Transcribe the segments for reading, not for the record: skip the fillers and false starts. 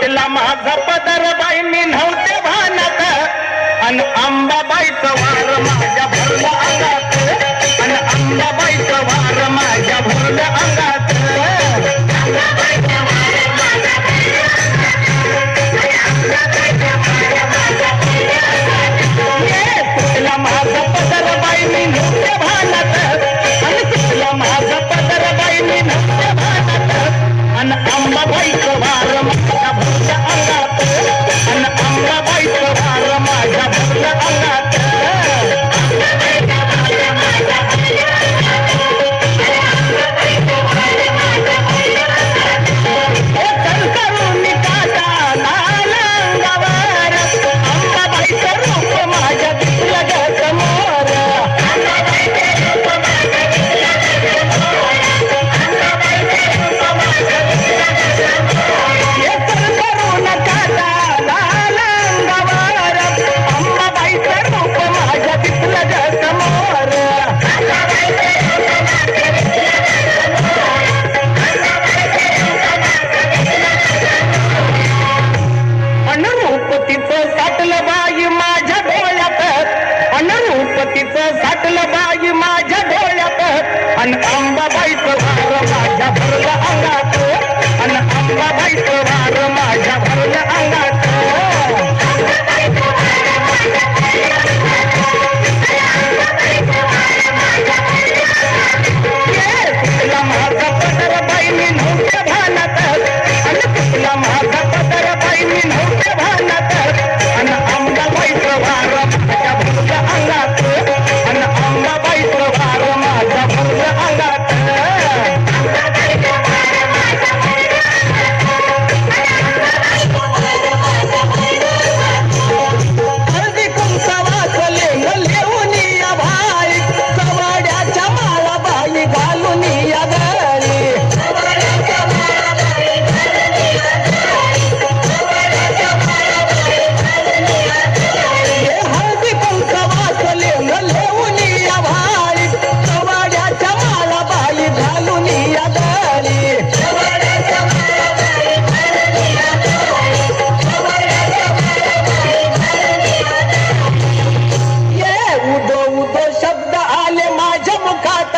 तुटला माझा पदर बाई मी नव्हते भानात अन अंबाबाईचं वार माझ्या भरल्या अंगात अन अंबाबाईचं वार माझ्या भरल्या अंगात तुटला माझा पदर बाई मी नव्हते भानात अन तुटला माझा पदर बाई मी नव्हते भानात अन अंबाबाईचं वार माझ्या भरल्या अंगात अन अंबाबाईचं वार माझ्या भरल्या अंगात करून काटा लाल अंगावर अंबाबाईचं रूप माझ्या दिसलं ग समोर करून काटा लाल अंगावर अंबाबाईचं रूप माझ्या दिसलं ग समोर अनुरूपतीचं साठलं बाई माझ्या डोळ्यात अनुरूपतीचं साठलं बाई माझ्या डोळ्यात अन अंबाबाईचं वार माझ्या भरल्या अंगात अन अंबाबाईचं वार माझ्या भरल्या अंगात तुला माझा पदर बाई मी नव्हते भानात आणि तुला माझा पदर बाई मी नव्हते भानात आणि अंबाबाईचं वार माझ्या भरल्या अंगात आणि अंबाबाईचं वार माझ्या भरल्या अंगात हळदी कुंचा वाचले लेऊन या भाई कवाड्याच्या माळा बाई घालून या गळी हळदी कुंचा वाचले लेऊन या भाई कवाड्याच्या माळा बाई घालून या गळी उदो उदो शब्द आले माझ्या मुखात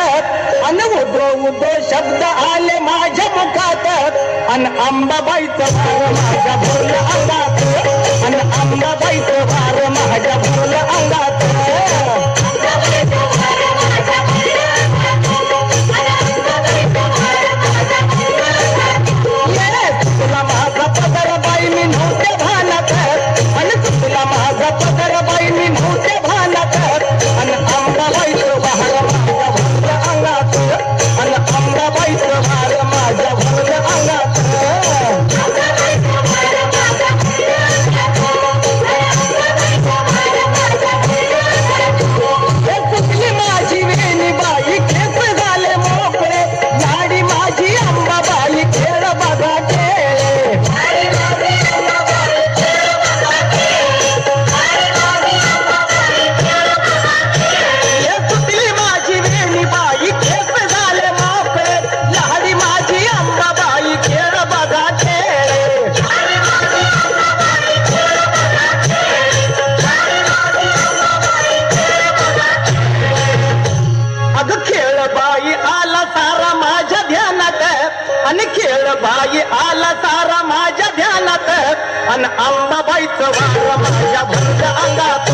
अन उदो उदो शब्द आले माझ्या मुखात अन अंबाबाईचं वार माझ्या भरल्या अंगात अन अंबाबाईचं वार माझ्या भरल्या अंगात तुला माझा पदर बाई मी नव्हते भानात आणि तुला माझा पदर बाई मी नव्हते भानात आणि अंबाबाईचं वार माझ्या भरल्या अंगात आणि अंबाबाईचं वार माझ्या भरल्या अंगात कुठली माझी वेणी बाई खेच झाले मोकळे लाडी माझी अंबाबाई खेळ बघा खेळे कुठली माझी वेणी बाई खेच झाले मोकळे लाडी माझी अंबाबाई खेळ बघा खेळे अगं खेळ बाई आला सारा माझ्या ध्यानात आणि खेळ बाई आला सारा माझ्या ध्यानात आणि अंबाबाईचं वार माझ्या भरल्या अंगात